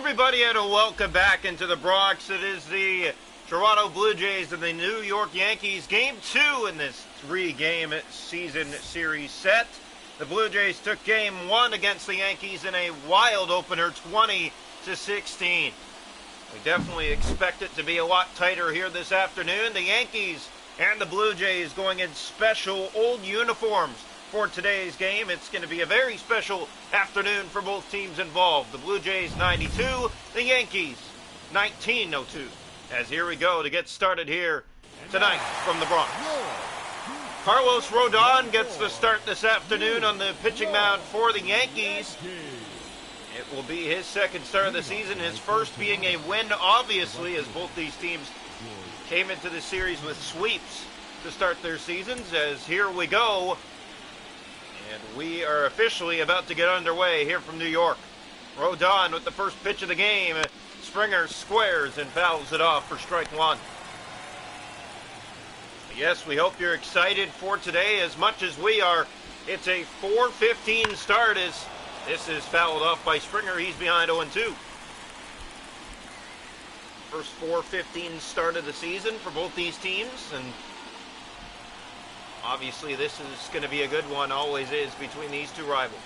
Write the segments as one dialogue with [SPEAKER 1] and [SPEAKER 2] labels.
[SPEAKER 1] everybody, and welcome back into the Bronx. It is the Toronto Blue Jays and the New York Yankees, Game 2 in this three-game season series set. The Blue Jays took Game 1 against the Yankees in a wild opener, 20-16. We definitely expect it to be a lot tighter here this afternoon. The Yankees and the Blue Jays going in special old uniforms for today's game. It's going to be a very special afternoon for both teams involved. The Blue Jays 92, the Yankees 1902. As here we go to get started here tonight from the Bronx. Carlos Rodon gets the start this afternoon on the pitching mound for the Yankees. It will be his second start of the season, his first being a win, obviously, as both these teams came into the series with sweeps to start their seasons. As here we go, and we are officially about to get underway here from New York. Rodon with the first pitch of the game. Springer squares and fouls it off for strike one. Yes, we hope you're excited for today as much as we are. It's a 4:15 start as this is fouled off by Springer. He's behind 0-2. First 4:15 start of the season for both these teams, and obviously this is going to be a good one, always is, between these two rivals.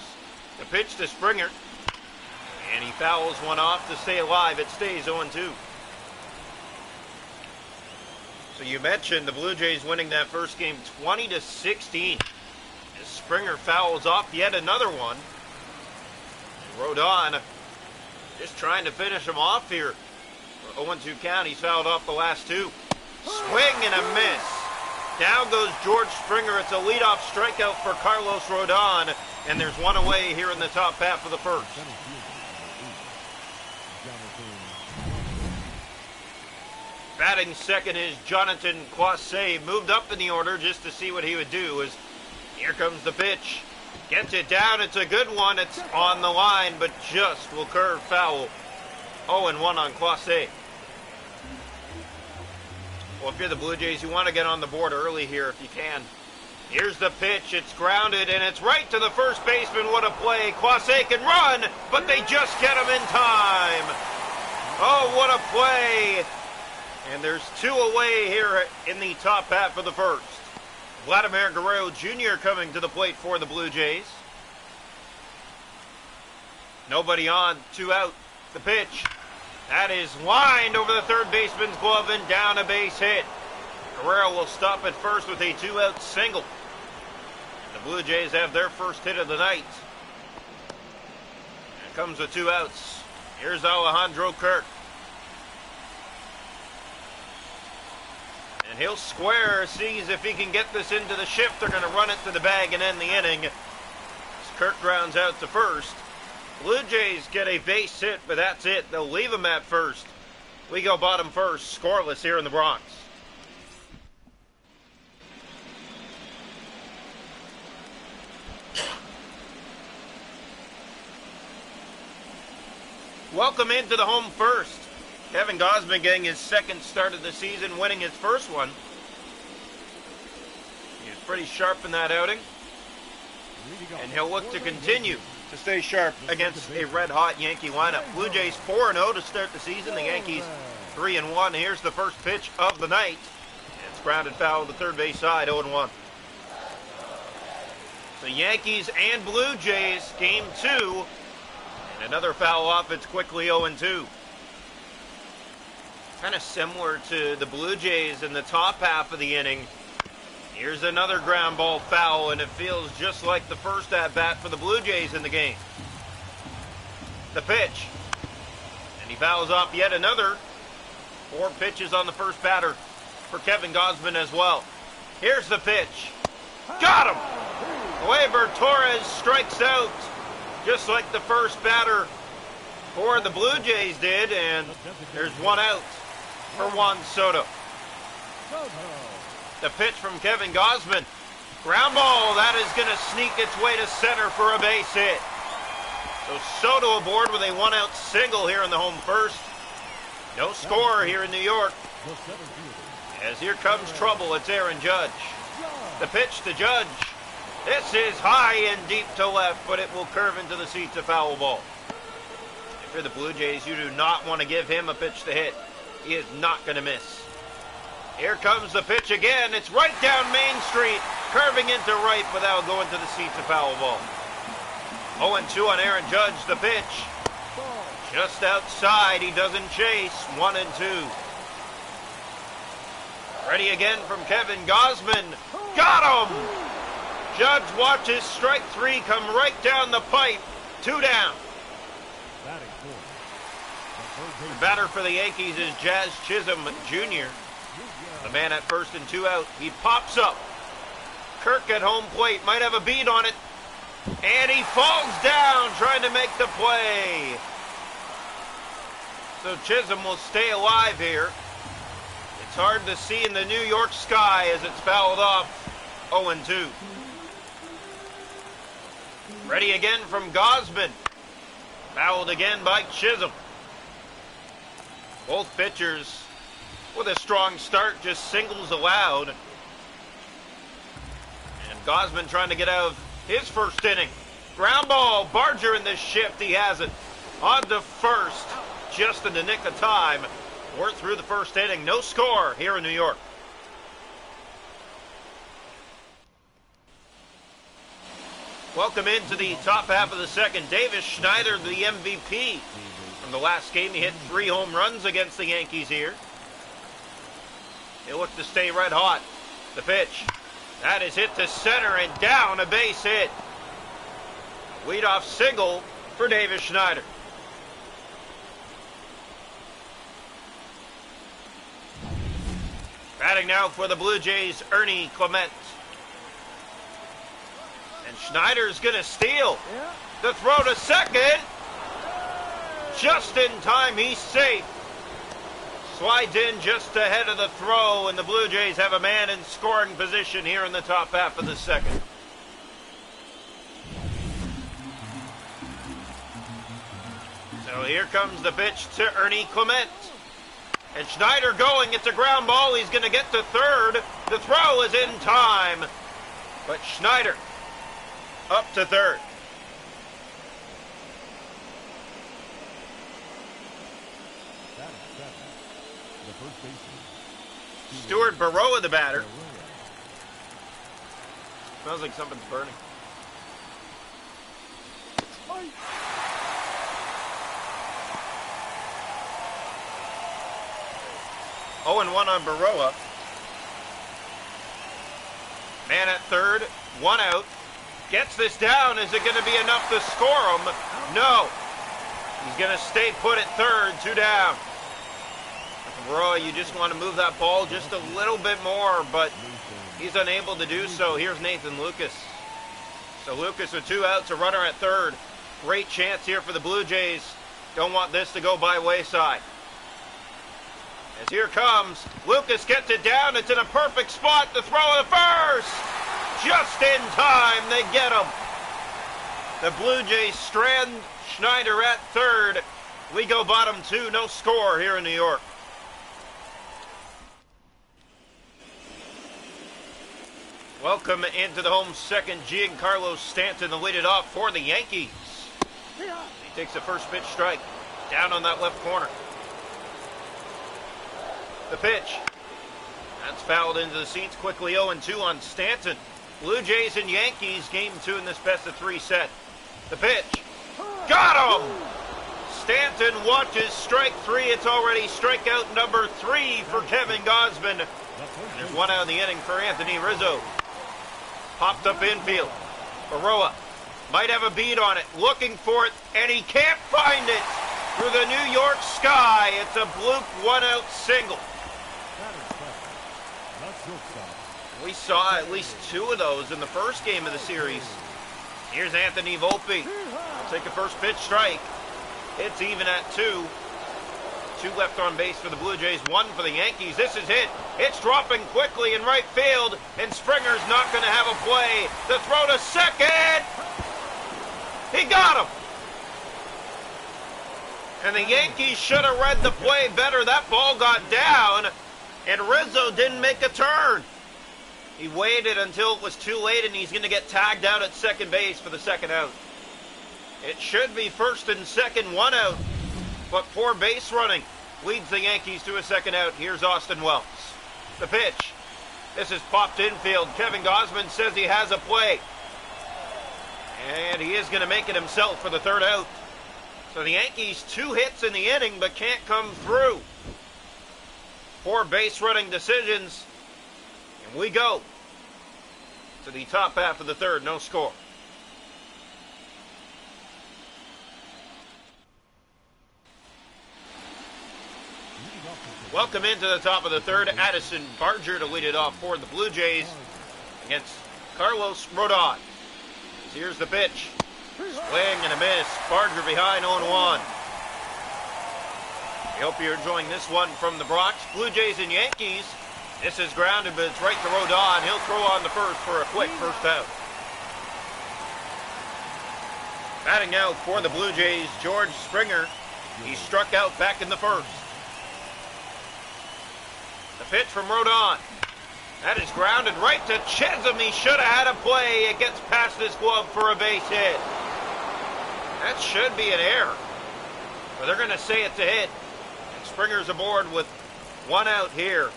[SPEAKER 1] The pitch to Springer, and he fouls one off to stay alive. It stays 0-2. So you mentioned the Blue Jays winning that first game 20-16. As Springer fouls off yet another one. Rodon just trying to finish him off here. 0-2 count. He's fouled off the last two. Swing and a miss. Down goes George Springer. It's a leadoff strikeout for Carlos Rodon, and there's one away here in the top half of the first. Batting second is Jonathan Quassé. Moved up in the order just to see what he would do. As here comes the pitch. Gets it down. It's a good one. It's on the line, but just will curve foul. 0-1 on Quassé. Well, if you're the Blue Jays, you want to get on the board early here if you can. Here's the pitch. It's grounded, and it's right to the first baseman. What a play. Quassé can run, but they just get him in time. Oh, what a play. And there's two away here in the top half of the first. Vladimir Guerrero Jr. coming to the plate for the Blue Jays. Nobody on, two out. The pitch. That is lined over the third baseman's glove and down, a base hit. Guerrero will stop at first with a two-out single. The Blue Jays have their first hit of the night. Here comes with two outs. Here's Alejandro Kirk. And he'll square, sees if he can get this into the shift. They're going to run it to the bag and end the inning. As Kirk grounds out to first. Blue Jays get a base hit, but that's it. They'll leave him at first. We go bottom first, scoreless here in the Bronx. Welcome into the home first. Kevin Gausman getting his second start of the season, winning his first one. He was pretty sharp in that outing. And he'll look to continue to stay sharp against a red-hot Yankee lineup. Blue Jays 4-0 to start the season. The Yankees 3-1. Here's the first pitch of the night. It's grounded foul to the third base side, 0-1. So Yankees and Blue Jays, Game 2. And another foul off. It's quickly 0-2. Kind of similar to the Blue Jays in the top half of the inning. Here's another ground ball foul, and it feels just like the first at-bat for the Blue Jays in the game. The pitch. And he fouls off yet another. 4 pitches on the first batter for Kevin Gausman as well. Here's the pitch. Got him! Gleyber Torres strikes out just like the first batter for the Blue Jays did, and there's one out for Juan Soto. The pitch from Kevin Gausman. Ground ball, that is going to sneak its way to center for a base hit. So Soto aboard with a one-out single here in the home first. No score here in New York. As here comes trouble, it's Aaron Judge. The pitch to Judge. This is high and deep to left, but it will curve into the seats, a foul ball. If you're the Blue Jays, you do not want to give him a pitch to hit. He is not going to miss. Here comes the pitch again. It's right down Main Street, curving into right without going to the seats, a foul ball. 0-2 on Aaron Judge, the pitch. Just outside, he doesn't chase. 1-2. Ready again from Kevin Gausman. Got him! Judge watches strike 3 come right down the pipe. 2 down. The batter for the Yankees is Jazz Chisholm Jr. The man at first and 2 out. He pops up. Kirk at home plate. Might have a beat on it. And he falls down trying to make the play. So Chisholm will stay alive here. It's hard to see in the New York sky as it's fouled off. 0-2. Ready again from Gausman. Fouled again by Chisholm. Both pitchers with a strong start, just singles allowed. And Gausman trying to get out of his first inning. Ground ball, Barger in the shift, he has it. On to first, just in the nick of time. We're through the first inning, no score here in New York. Welcome into the top half of the second. Davis Schneider, the MVP from the last game. He hit 3 home runs against the Yankees here. They look to stay red hot. The pitch. That is hit to center and down, a base hit. Leadoff single for Davis Schneider. Batting now for the Blue Jays, Ernie Clement. And Schneider's going to steal. The throw to second. Just in time, he's safe. Slides in just ahead of the throw, and the Blue Jays have a man in scoring position here in the top half of the second. So here comes the pitch to Ernie Clement. And Schneider going, it's a ground ball, he's going to get to third. The throw is in time, but Schneider up to third. Stuart Baroa, the batter. Smells like something's burning. Oh, and 1 on Baroa. Man at third, 1 out. Gets this down. Is it going to be enough to score him? No. He's going to stay put at third, 2 down. Baroa, you just want to move that ball just a little bit more, but he's unable to do so. Here's Nathan Lucas. So Lucas with 2 outs, a runner at third. Great chance here for the Blue Jays. Don't want this to go by wayside. As here comes, Lucas gets it down. It's in a perfect spot to throw to first. Just in time, they get him. The Blue Jays strand Schneider at third. We go bottom 2, no score here in New York. Welcome into the home second, Giancarlo Stanton to lead it off for the Yankees. He takes the first pitch strike, down on that left corner. The pitch. That's fouled into the seats quickly. 0-2 on Stanton. Blue Jays and Yankees, game 2 in this best-of-3 set. The pitch. Got him! Stanton watches strike 3. It's already strikeout number 3 for Kevin Gausman. And there's 1 out in the inning for Anthony Rizzo. Popped up infield. Baroa might have a beat on it. Looking for it, and he can't find it. Through the New York sky, it's a bloop 1-out single. We saw at least 2 of those in the first game of the series. Here's Anthony Volpe. Take a first pitch strike. It's even at 2. 2 left on base for the Blue Jays, 1 for the Yankees. This is hit. It's dropping quickly in right field, and Springer's not going to have a play. The throw to second. He got him. And the Yankees should have read the play better. That ball got down, and Rizzo didn't make a turn. He waited until it was too late, and he's going to get tagged out at second base for the second out. It should be first and second, 1 out but poor base running leads the Yankees to a second out. Here's Austin Wells. The pitch. This is popped infield. Kevin Gausman says he has a play. And he is going to make it himself for the third out. So the Yankees 2 hits in the inning but can't come through. Poor base running decisions. And we go to the top half of the third. No score. Welcome into the top of the third. Addison Barger to lead it off for the Blue Jays against Carlos Rodon. Here's the pitch. Swing and a miss. Barger behind 0-1. We hope you're enjoying this one from the Bronx. Blue Jays and Yankees. This is grounded, but it's right to Rodon. He'll throw on the first for a quick first out. Batting out for the Blue Jays, George Springer. He struck out back in the first. The pitch from Rodon. That is grounded right to Chisholm. He should have had a play. It gets past his glove for a base hit. That should be an error. But they're going to say it's a hit. And Springer's aboard with 1 out here.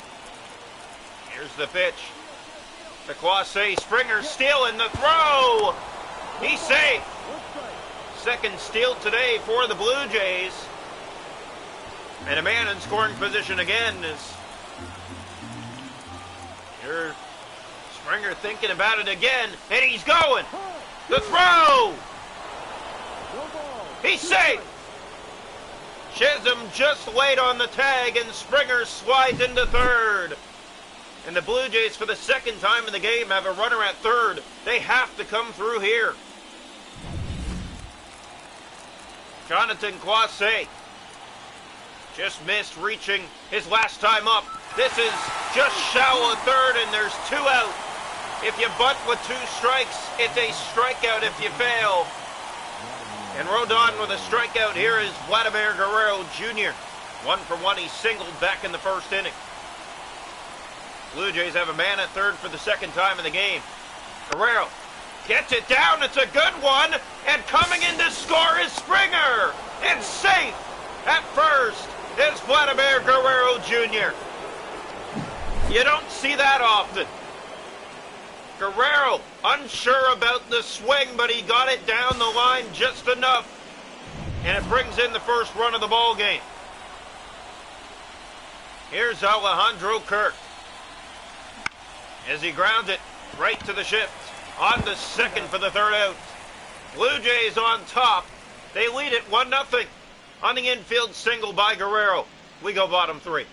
[SPEAKER 1] Here's the pitch. To Clase. Springer stealing the throw. He's safe. Second steal today for the Blue Jays. And a man in scoring position again is... Here, Springer thinking about it again, and he's going. The throw. He's safe. Chisholm just laid on the tag, and Springer slides into third. And the Blue Jays, for the second time in the game, have a runner at third. They have to come through here. Jonathan Clase just missed reaching his last time up. This is just shallow third, and there's 2 out. If you bunt with 2 strikes, it's a strikeout if you fail. And Rodon with a strikeout. Here is Vladimir Guerrero Jr. 1 for 1. He singled back in the first inning. Blue Jays have a man at third for the second time in the game. Guerrero gets it down. It's a good one. And coming in to score is Springer. It's safe. At first is Vladimir Guerrero Jr. You don't see that often. Guerrero, unsure about the swing, but he got it down the line just enough. And it brings in the first run of the ball game. Here's Alejandro Kirk. As he grounds it right to the shift. On to second for the third out. Blue Jays on top. They lead it 1-0. On the infield single by Guerrero. We go bottom 3.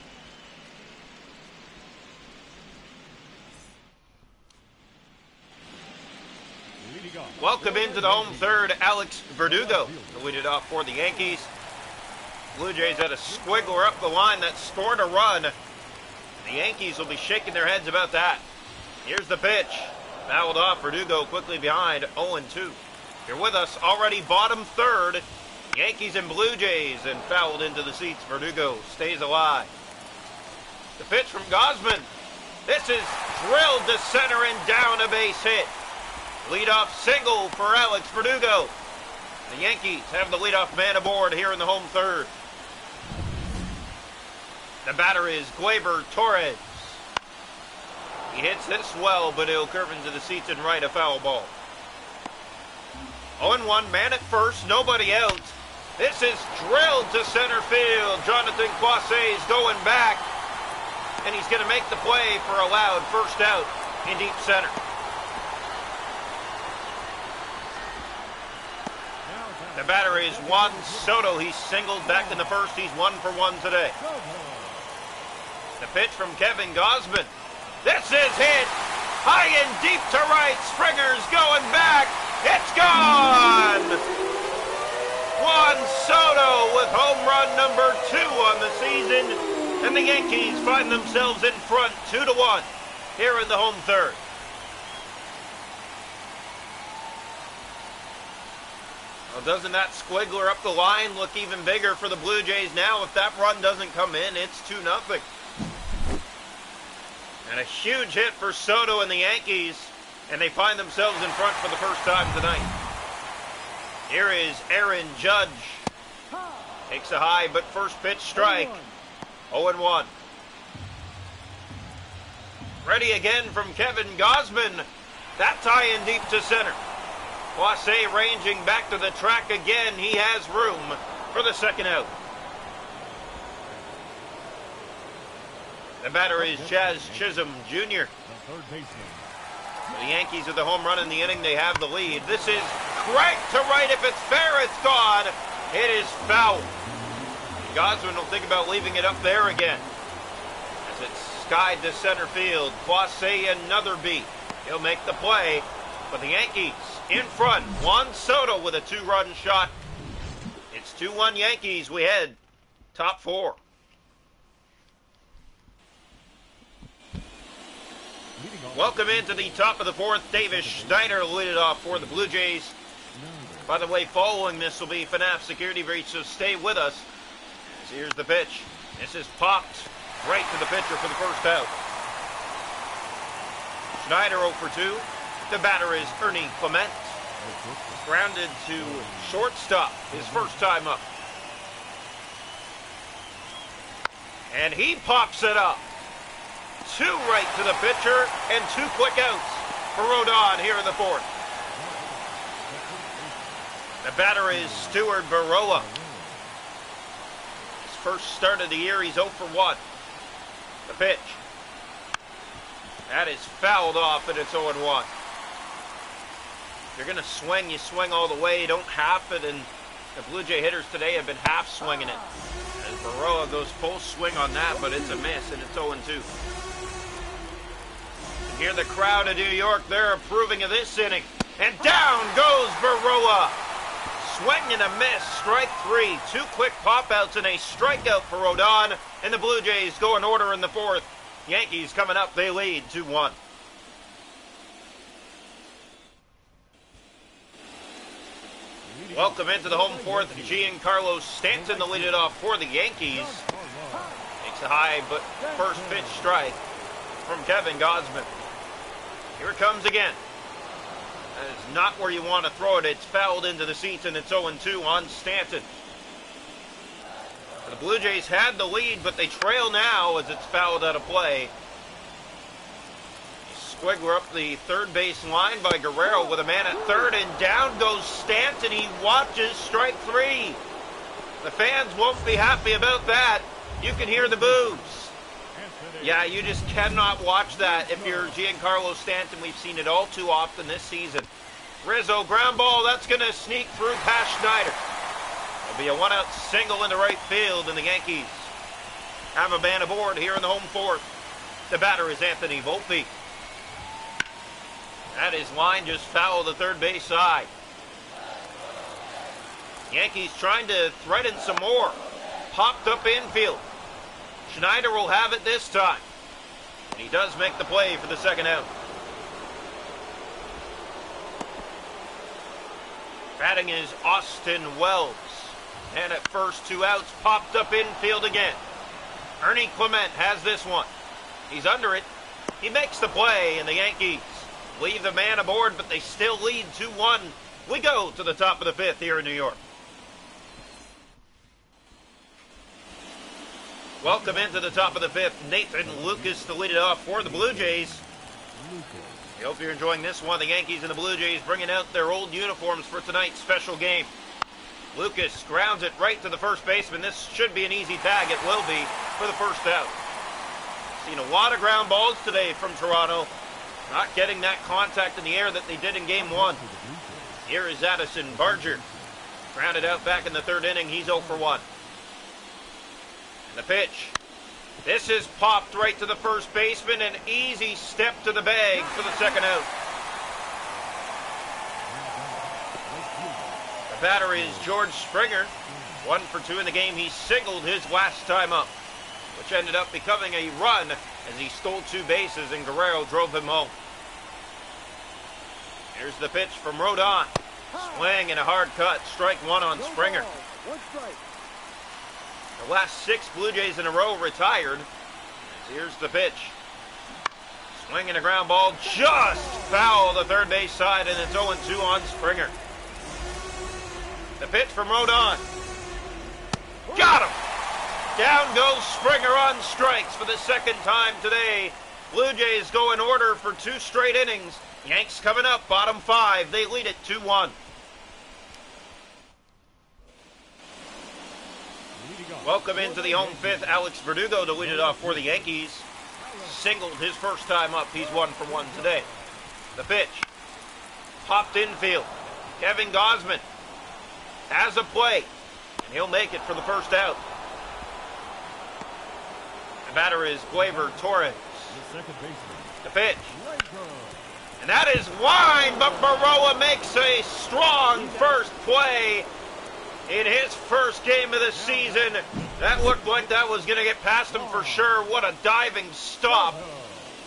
[SPEAKER 1] Welcome into the home third, Alex Verdugo to lead it off for the Yankees. Blue Jays had a squiggler up the line that scored a run. The Yankees will be shaking their heads about that. Here's the pitch. Fouled off, Verdugo quickly behind, 0-2. You're with us, already bottom third. Yankees and Blue Jays, and fouled into the seats. Verdugo stays alive. The pitch from Gausman. This is drilled to center and down, a base hit. Leadoff single for Alex Verdugo. The Yankees have the leadoff man aboard here in the home third. The batter is Gleyber Torres. He hits this well, but he'll curve into the seats and right, a foul ball. 0-1, man at first, nobody out. This is drilled to center field. Jonathan Clase is going back, and he's going to make the play for a loud first out in deep center. The batter is Juan Soto. He's singled back in the first. He's 1 for 1 today. The pitch from Kevin Gausman. This is hit. High and deep to right. Springer's going back. It's gone. Juan Soto with home run number 2 on the season. And the Yankees find themselves in front 2-1 here in the home third. Well, doesn't that squiggler up the line look even bigger for the Blue Jays now? If that run doesn't come in, it's 2-0. And a huge hit for Soto and the Yankees, and they find themselves in front for the first time tonight. Here is Aaron Judge. Takes a high, but first pitch strike. 0-1. Ready again from Kevin Gosman. That tie in deep to center. Poissé ranging back to the track again. He has room for the second out. The batter is Chaz Chisholm Jr. The Yankees with the home run in the inning. They have the lead. This is cranked to right. If it's fair, it's gone. It is foul. Gosman will think about leaving it up there again. As it's skied to center field. Poissé another beat. He'll make the play. But the Yankees in front. Juan Soto with a 2-run shot. It's 2-1 Yankees. We head top 4. Welcome into the top of the 4th. Davis Schneider lead it off for the Blue Jays. By the way, following this will be FNAF security breach, so stay with us. So here's the pitch. This is popped right to the pitcher for the first out. Schneider 0 for 2. The batter is Ernie Clement. Grounded to shortstop, his first time up. And he pops it up. 2 right to the pitcher, and 2 quick outs for Rodon here in the 4th. The batter is Stuart Baroa. His first start of the year, he's 0 for 1. The pitch. That is fouled off, and it's 0-1. If you're going to swing, you swing all the way. Don't half it, and the Blue Jay hitters today have been half swinging it. As Baroa goes full swing on that, but it's a miss, and it's 0-2. Hear the crowd of New York, they're approving of this inning. And down goes Baroa. Swing and a miss, strike 3. 2 quick pop-outs and a strikeout for Rodon. And the Blue Jays go in order in the 4th. Yankees coming up, they lead 2-1. Welcome into the home 4th. Giancarlo Stanton to lead it off for the Yankees. Takes a high, but first pitch strike from Kevin Gosman. Here it comes again. That is not where you want to throw it. It's fouled into the seats, and it's 0-2 on Stanton. The Blue Jays had the lead, but they trail now as it's fouled out of play. Squigler up the third base line by Guerrero with a man at third, and down goes Stanton. He watches strike 3. The fans won't be happy about that. You can hear the boos. Yeah, you just cannot watch that if you're Giancarlo Stanton. We've seen it all too often this season. Rizzo, ground ball, that's going to sneak through past Schneider. There'll be a 1-out single into right field, and the Yankees have a man aboard here in the home 4th. The batter is Anthony Volpe. That is line just foul the third base side. Yankees trying to threaten some more. Popped up infield. Schneider will have it this time. And he does make the play for the second out. Batting is Austin Wells. And at first, 2 outs, popped up infield again. Ernie Clement has this one. He's under it. He makes the play, and the Yankees leave the man aboard, but they still lead 2-1. We go to the top of the 5th here in New York. Welcome into the top of the 5th. Nathan Lucas to lead it off for the Blue Jays. I hope you're enjoying this one. The Yankees and the Blue Jays bringing out their old uniforms for tonight's special game. Lucas grounds it right to the first baseman. This should be an easy tag. It will be for the first out. Seen a lot of ground balls today from Toronto. Not getting that contact in the air that they did in Game 1. Here is Addison Barger. Grounded out back in the 3rd inning. He's 0 for 1. The pitch. This is popped right to the first baseman. An easy step to the bag for the second out. The batter is George Springer. 1 for 2 in the game. He singled his last time up, which ended up becoming a run as he stole 2 bases and Guerrero drove him home. Here's the pitch from Rodon. Swing and a hard cut. Strike 1 on Springer. The last 6 Blue Jays in a row retired. Here's the pitch. Swing and a ground ball. Just foul the third base side, and it's 0-2 on Springer. The pitch from Rodon. Got him! Down goes Springer on strikes for the second time today. Blue Jays go in order for 2 straight innings. Yanks coming up, bottom 5. They lead it 2-1. Welcome into the home fifth. Alex Verdugo to lead it off for the Yankees. Singled his first time up. He's 1 for 1 today. The pitch. Popped infield. Kevin Gausman has a play, and he'll make it for the first out. The batter is Gleyber Torres. The pitch. And that is line, but Baroa makes a strong first play in his first game of the season. That looked like that was going to get past him for sure. What a diving stop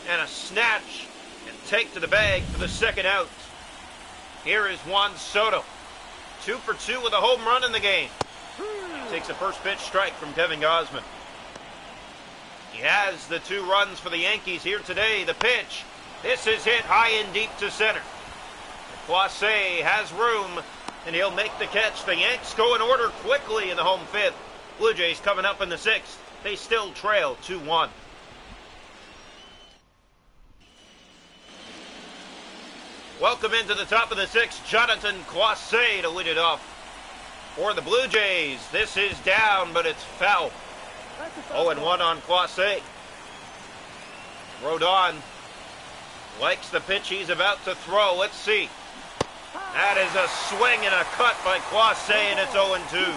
[SPEAKER 1] and a snatch and take to the bag for the second out. Here is Juan Soto. 2 for 2 with a home run in the game. Takes a first pitch strike from Kevin Gausman. He has the 2 runs for the Yankees here today. The pitch. This is hit high and deep to center. Clase has room, and he'll make the catch. The Yanks go in order quickly in the home fifth. Blue Jays coming up in the 6th. They still trail 2-1. Welcome into the top of the 6th, Jonathan Clase to lead it off for the Blue Jays. This is down, but it's foul. 0-1 on Clase. Rodon likes the pitch he's about to throw. Let's see. That is a swing and a cut by Clase, and it's 0-2.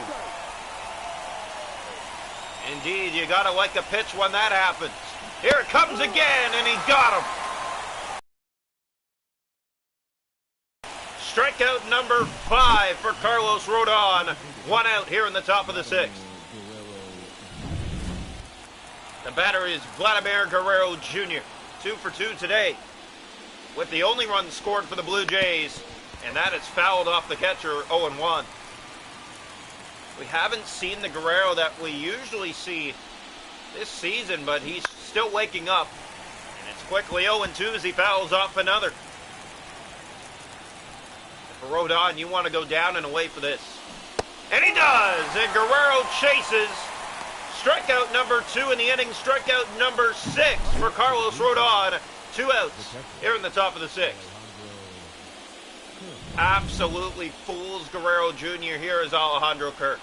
[SPEAKER 1] Indeed, you gotta like a pitch when that happens. Here it comes again, and he got him. Strikeout number 5 for Carlos Rodon. 1 out here in the top of the 6th. The batter is Vladimir Guerrero Jr. 2 for 2 today, with the only run scored for the Blue Jays, and that is fouled off the catcher. 0-1. We haven't seen the Guerrero that we usually see this season, but he's still waking up, and it's quickly 0-2 as he fouls off another. For Rodon, you want to go down and away for this. And he does! And Guerrero chases. Strikeout number 2 in the inning. Strikeout number 6 for Carlos Rodon. 2 outs here in the top of the 6th. Absolutely fools Guerrero Jr. Here is Alejandro Kirk.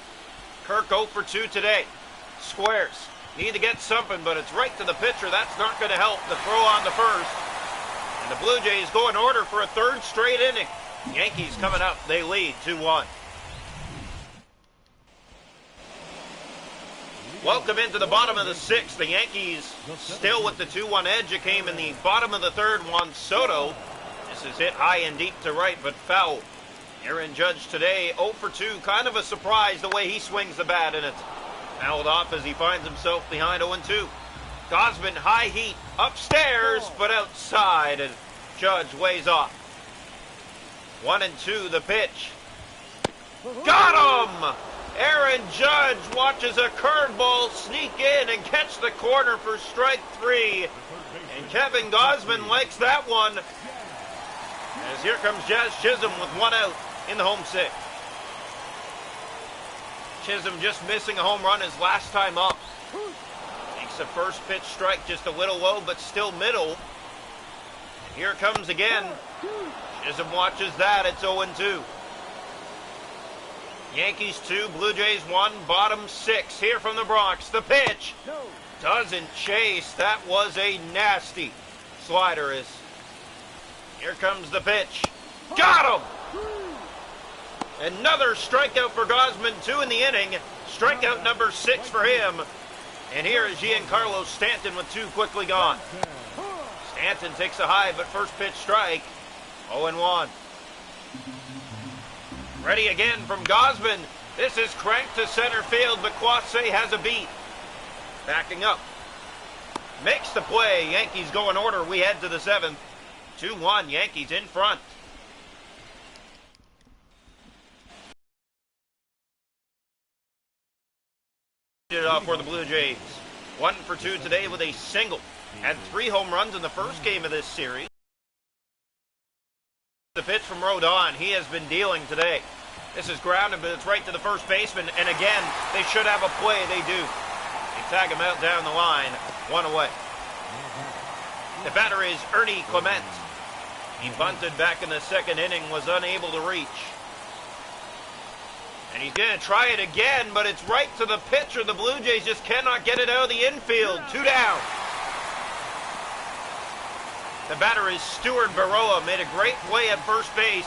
[SPEAKER 1] Kirk 0 for 2 today. Squares. Need to get something, but it's right to the pitcher. That's not going to help. The throw on the first. And the Blue Jays go in order for a 3rd straight inning. Yankees coming up. They lead 2-1. Welcome into the bottom of the 6th. The Yankees still with the 2-1 edge. It came in the bottom of the 3rd. Juan Soto. This is hit high and deep to right, but foul. Aaron Judge today 0 for 2. Kind of a surprise the way he swings the bat, and it's fouled off as he finds himself behind 0-2. Gausman high heat upstairs, but outside, and Judge weighs off. 1-2 the pitch. Got him! Aaron Judge watches a curveball sneak in and catch the corner for strike 3. And Kevin Gausman likes that one. As here comes Jazz Chisholm with 1 out in the home 6th. Chisholm just missing a home run his last time up. Makes the first pitch strike just a little low, but still middle. And here it comes again. Chisholm watches that. It's 0-2. Yankees 2, Blue Jays 1, bottom 6 here from the Bronx. The pitch doesn't chase. That was a nasty slider. Here comes the pitch. Got him! Another strikeout for Gausman, 2 in the inning. Strikeout number 6 for him. And here is Giancarlo Stanton with 2 quickly gone. Stanton takes a high, but first pitch strike. 0-1. Ready again from Gausman. This is cranked to center field, but Clase has a beat. Backing up. Makes the play. Yankees go in order. We head to the 7th. 2-1, Yankees in front. It off for the Blue Jays. 1 for 2 today with a single. Had 3 home runs in the first game of this series. The pitch from Rodon. He has been dealing today. This is grounded, but it's right to the first baseman. And again, they should have a play. They do. They tag him out down the line. One away. The batter is Ernie Clement. He bunted back in the second inning, was unable to reach. And he's going to try it again, but it's right to the pitcher. The Blue Jays just cannot get it out of the infield. 2 down. The batter is Stuart Baroa. Made a great play at first base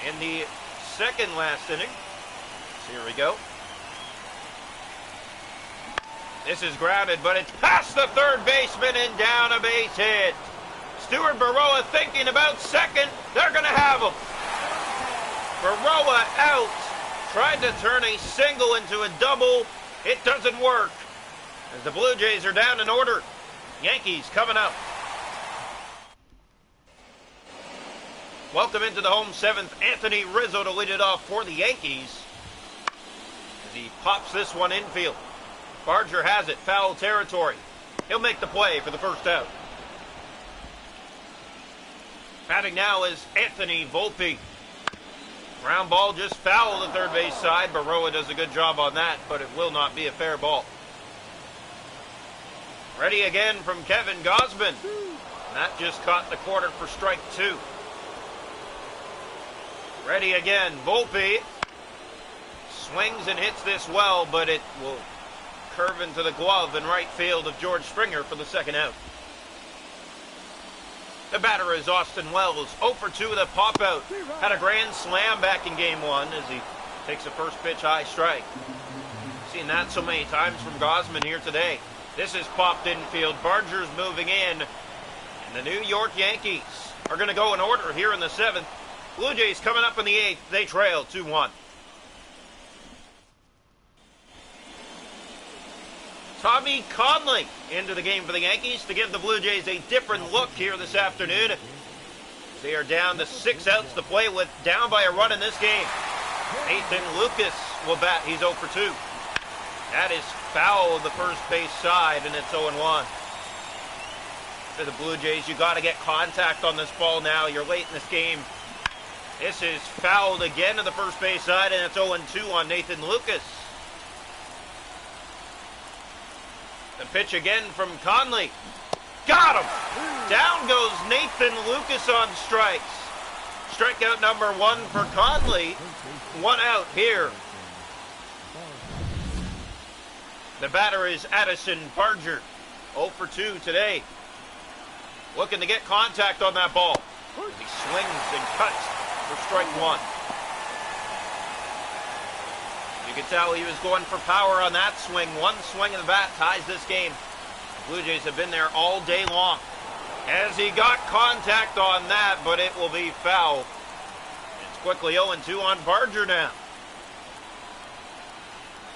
[SPEAKER 1] in the second last inning. So here we go. This is grounded, but it's past the third baseman and down, a base hit. Stuart Baroa thinking about second. They're going to have him. Baroa out. Tried to turn a single into a double. It doesn't work. As the Blue Jays are down in order. Yankees coming up. Welcome into the home seventh, Anthony Rizzo to lead it off for the Yankees. As he pops this one infield. Barger has it, foul territory. He'll make the play for the first out. Batting now is Anthony Volpe. Ground ball just foul the third base side. Baroa does a good job on that, but it will not be a fair ball. Ready again from Kevin Gausman. That just caught the corner for strike 2. Ready again, Volpe. Swings and hits this well, but it will curve into the glove in right field of George Springer for the second out. The batter is Austin Wells, 0 for 2 with a pop-out. Had a grand slam back in game 1 as he takes a first pitch high strike. Seen that so many times from Gausman here today. This is popped infield. Barger's moving in. And the New York Yankees are going to go in order here in the 7th. Blue Jays coming up in the 8th. They trail 2-1. Tommy Conley into the game for the Yankees to give the Blue Jays a different look here this afternoon. They are down to 6 outs to play with, down by a run in this game. Nathan Lucas will bat. He's 0 for 2. That is foul of the first base side, and it's 0-1. For the Blue Jays, you got to get contact on this ball now. You're late in this game. This is fouled again to the first base side, and it's 0-2 on Nathan Lucas. The pitch again from Conley. Got him! Down goes Nathan Lucas on strikes. Strikeout number 1 for Conley. 1 out here. The batter is Addison Barger. 0 for 2 today. Looking to get contact on that ball. He swings and cuts for strike 1. You can tell he was going for power on that swing. One swing of the bat ties this game. The Blue Jays have been there all day long. As he got contact on that, but it will be foul. It's quickly 0-2 on Barger now.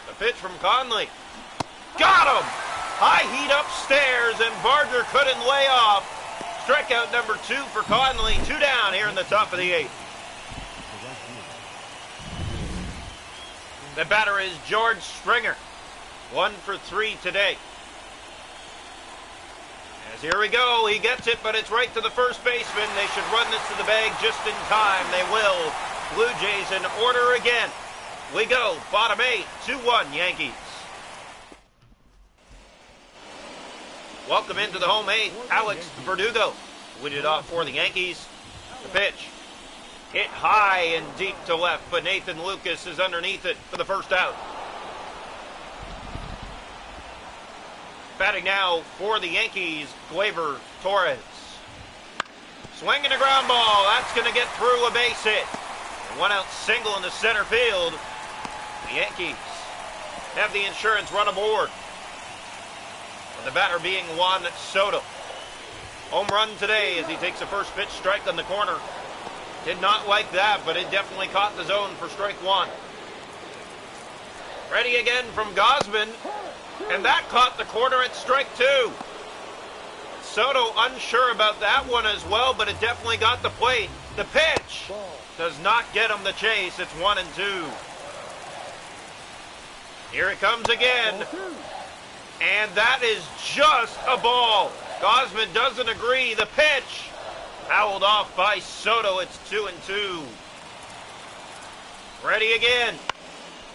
[SPEAKER 1] The pitch from Conley. Got him! High heat upstairs, and Barger couldn't lay off. Strikeout number 2 for Conley. 2 down here in the top of the 8th. The batter is George Springer. 1 for 3 today. As here we go, he gets it, but it's right to the first baseman. They should run this to the bag just in time. They will. Blue Jays in order again. We go, bottom 8, 2-1 Yankees. Welcome into the home 8th, Alex Verdugo. Lead it off for the Yankees. The pitch. Hit high and deep to left, but Nathan Lucas is underneath it for the first out. Batting now for the Yankees, Gleyber Torres. Swinging a ground ball. That's going to get through a base hit. A 1-out single in the center field. The Yankees have the insurance run aboard. The batter being Juan Soto. Home run today as he takes a first pitch strike on the corner. Did not like that, but it definitely caught the zone for strike 1. Ready again from Gausman, and that caught the corner at strike 2. Soto unsure about that one as well, but it definitely got the plate. The pitch does not get him the chase. It's 1-2. Here it comes again. And that is just a ball. Gausman doesn't agree. The pitch Fouled off by Soto. It's 2-2. Ready again.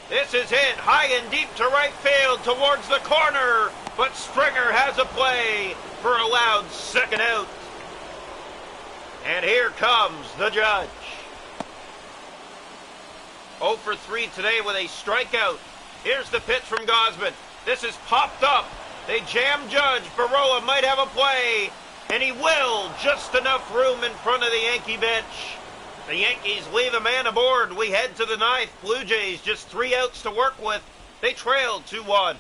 [SPEAKER 1] This is hit high and deep to right field towards the corner, but Springer has a play for a loud second out. And here comes the judge. 0 for 3 today with a strikeout. Here's the pitch from Gausman. This is popped up. They jam Judge. Baroa might have a play, and he will. Just enough room in front of the Yankee bench. The Yankees leave a man aboard. We head to the ninth. Blue Jays just 3 outs to work with. They trail 2-1.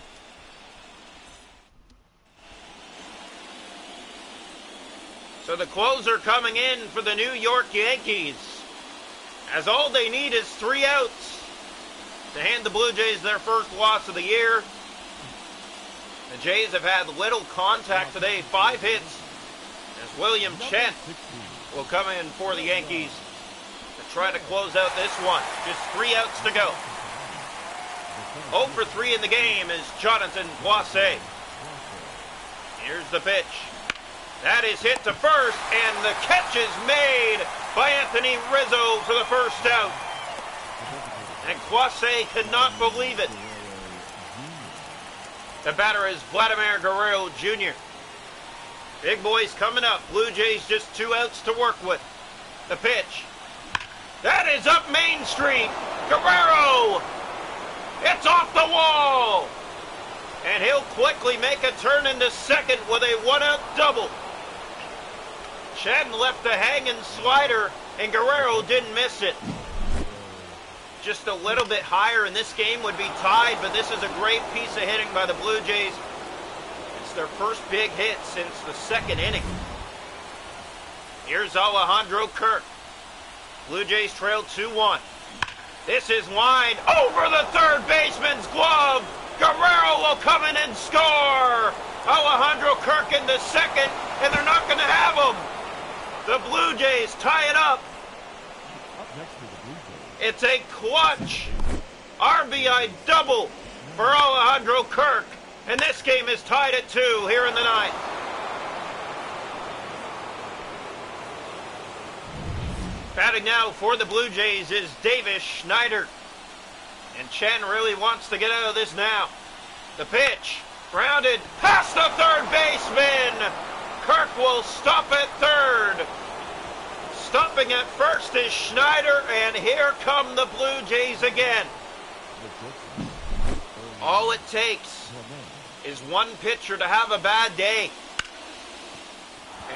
[SPEAKER 1] So the closer coming in for the New York Yankees, as all they need is 3 outs to hand the Blue Jays their first loss of the year. The Jays have had little contact today, 5 hits, as William Chen will come in for the Yankees to try to close out this one. Just 3 outs to go. 0 for 3 in the game is Jonathan Boisset. Here's the pitch. That is hit to first, and the catch is made by Anthony Rizzo for the first out. And Boisset could not believe it. The batter is Vladimir Guerrero Jr. Big boys coming up. Blue Jays just 2 outs to work with. The pitch. That is up Main Street. Guerrero! It's off the wall! And he'll quickly make a turn into second with a 1-out double. Chen left a hanging slider, and Guerrero didn't miss it. Just a little bit higher, and this game would be tied, but this is a great piece of hitting by the Blue Jays. It's their first big hit since the second inning. Here's Alejandro Kirk. Blue Jays trail 2-1. This is lined over the third baseman's glove. Guerrero will come in and score. Alejandro Kirk into second, and they're not going to have him. The Blue Jays tie it up. It's a clutch RBI double for Alejandro Kirk, and this game is tied at 2 here in the ninth. Batting now for the Blue Jays is Davis Schneider, and Chen really wants to get out of this now. The pitch, grounded past the third baseman. Kirk will stop at third. Stopping at first is Schneider, and here come the Blue Jays again. All it takes is one pitcher to have a bad day.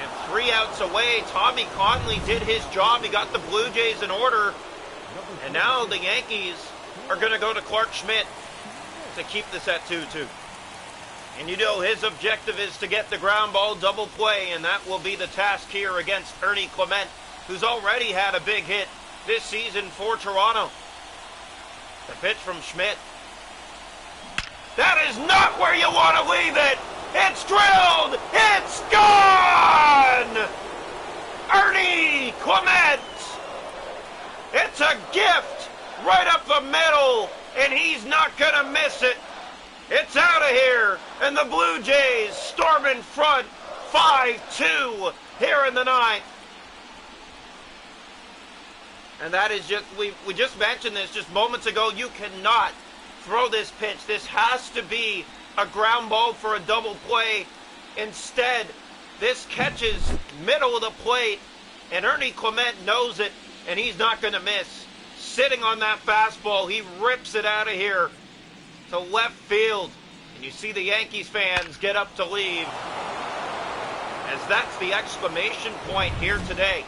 [SPEAKER 1] And 3 outs away, Tommy Conley did his job. He got the Blue Jays in order. And now the Yankees are going to go to Clark Schmidt to keep this at 2-2. And you know his objective is to get the ground ball double play, and that will be the task here against Ernie Clement, who's already had a big hit this season for Toronto. The pitch from Schmidt. That is not where you want to leave it. It's drilled. It's gone. Ernie Clement. It's a gift right up the middle, and he's not going to miss it. It's out of here, and the Blue Jays storm in front 5-2 here in the ninth. And that is just, we just mentioned this just moments ago, you cannot throw this pitch. This has to be a ground ball for a double play. Instead, this catches middle of the plate, and Ernie Clement knows it, and he's not going to miss. Sitting on that fastball, he rips it out of here to left field. And you see the Yankees fans get up to leave, as that's the exclamation point here today.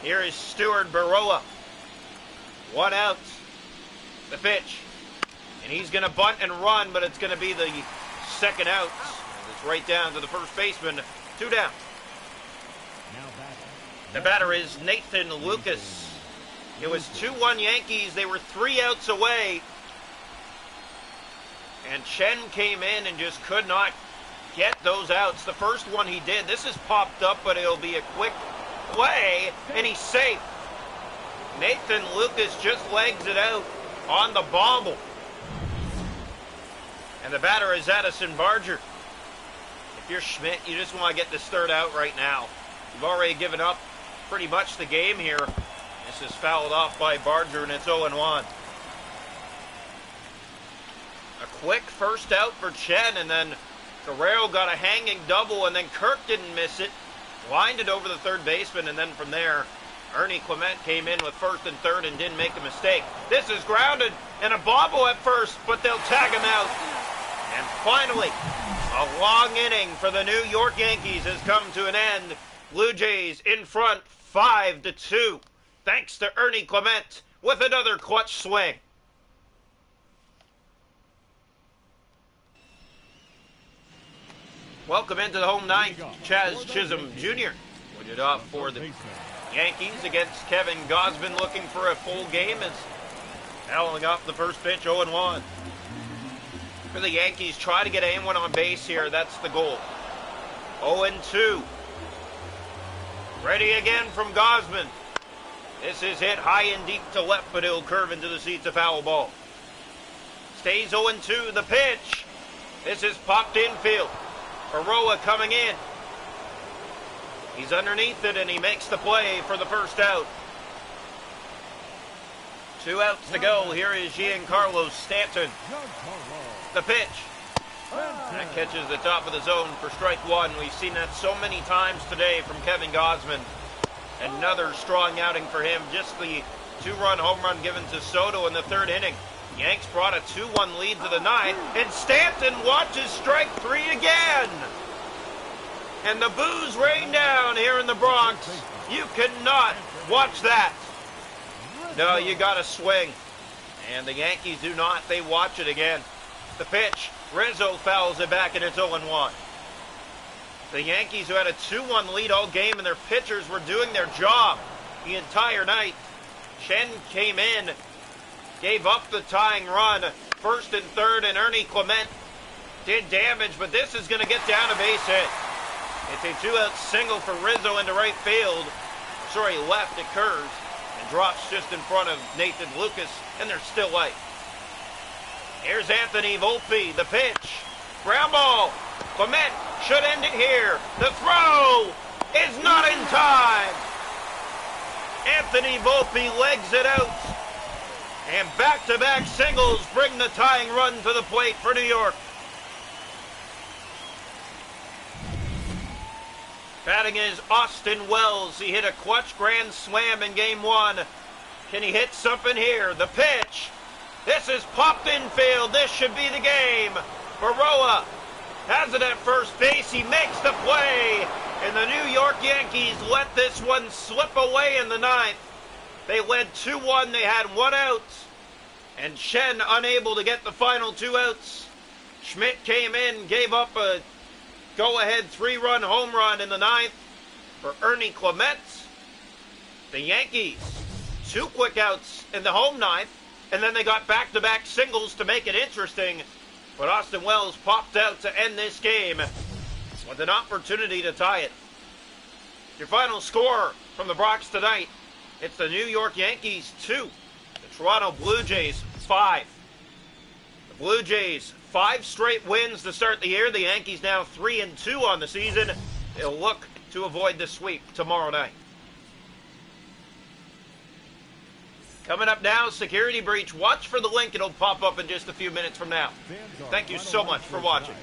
[SPEAKER 1] Here is Stuart Baroa. 1 out. The pitch. And he's going to bunt and run, but it's going to be the second out. It's right down to the first baseman. 2 down. The batter is Nathan Lucas. It was 2-1 Yankees. They were 3 outs away. And Chen came in and just could not get those outs. The first one he did. This is popped up, but it'll be a quick play, and he's safe. Nathan Lucas just legs it out on the bobble. And the batter is Addison Barger. If you're Schmidt, you just want to get this third out right now. We've already given up pretty much the game here. This is fouled off by Barger, and it's 0-1. A quick first out for Chen, and then Guerrero got a hanging double, and then Kirk didn't miss it. Lined it over the third baseman, and then from there, Ernie Clement came in with first and third and didn't make a mistake. This is grounded, and a bobble at first, but they'll tag him out. And finally, a long inning for the New York Yankees has come to an end. Blue Jays in front 5-2, thanks to Ernie Clement with another clutch swing. Welcome into the home ninth, Chaz Chisholm Jr. put it off for the Yankees against Kevin Gausman, looking for a full game as fouling off the first pitch, 0-1. For the Yankees, try to get anyone on base here. That's the goal. 0-2. Ready again from Gausman. This is hit high and deep to left, but it'll curve into the seats, a foul ball. Stays 0-2. The pitch. This is popped infield. Aroa coming in. He's underneath it, and he makes the play for the first out. 2 outs to go. Here is Giancarlo Stanton. The pitch. That catches the top of the zone for strike one. We've seen that so many times today from Kevin Gausman. Another strong outing for him. Just the 2-run home run given to Soto in the third inning. Yanks brought a 2-1 lead to the ninth, and Stanton watches strike three again. And the boos rain down here in the Bronx. You cannot watch that. No, you got to swing. And the Yankees do not. They watch it again. The pitch. Rizzo fouls it back, and it's 0-1. The Yankees, who had a 2-1 lead all game, and their pitchers were doing their job the entire night. Chen came in, gave up the tying run, first and third, and Ernie Clement did damage, but this is going to get down a base hit. It's a 2-out single for Rizzo into right field. Sorry, left. It curves and drops just in front of Nathan Lucas, and there's still life. Here's Anthony Volpe, the pitch. Ground ball. Clement should end it here. The throw is not in time. Anthony Volpe legs it out. And back-to-back singles bring the tying run to the plate for New York. Batting is Austin Wells. He hit a clutch grand slam in game one. Can he hit something here? The pitch. This is popped infield. This should be the game. Baroa has it at first base. He makes the play. And the New York Yankees let this one slip away in the ninth. They led 2-1. They had 1 out. And Chen unable to get the final 2 outs. Schmidt came in, gave up a go-ahead 3-run home run in the ninth for Ernie Clement. The Yankees, 2 quick outs in the home ninth, and then they got back-to-back singles to make it interesting. But Austin Wells popped out to end this game with an opportunity to tie it. Your final score from the Bronx tonight, it's the New York Yankees 2, the Toronto Blue Jays 5. The Blue Jays 5 straight wins to start the year. The Yankees now 3-2 on the season. They'll look to avoid the sweep tomorrow night. Coming up now, security breach. Watch for the link. It'll pop up in just a few minutes from now. Thank you so much for watching.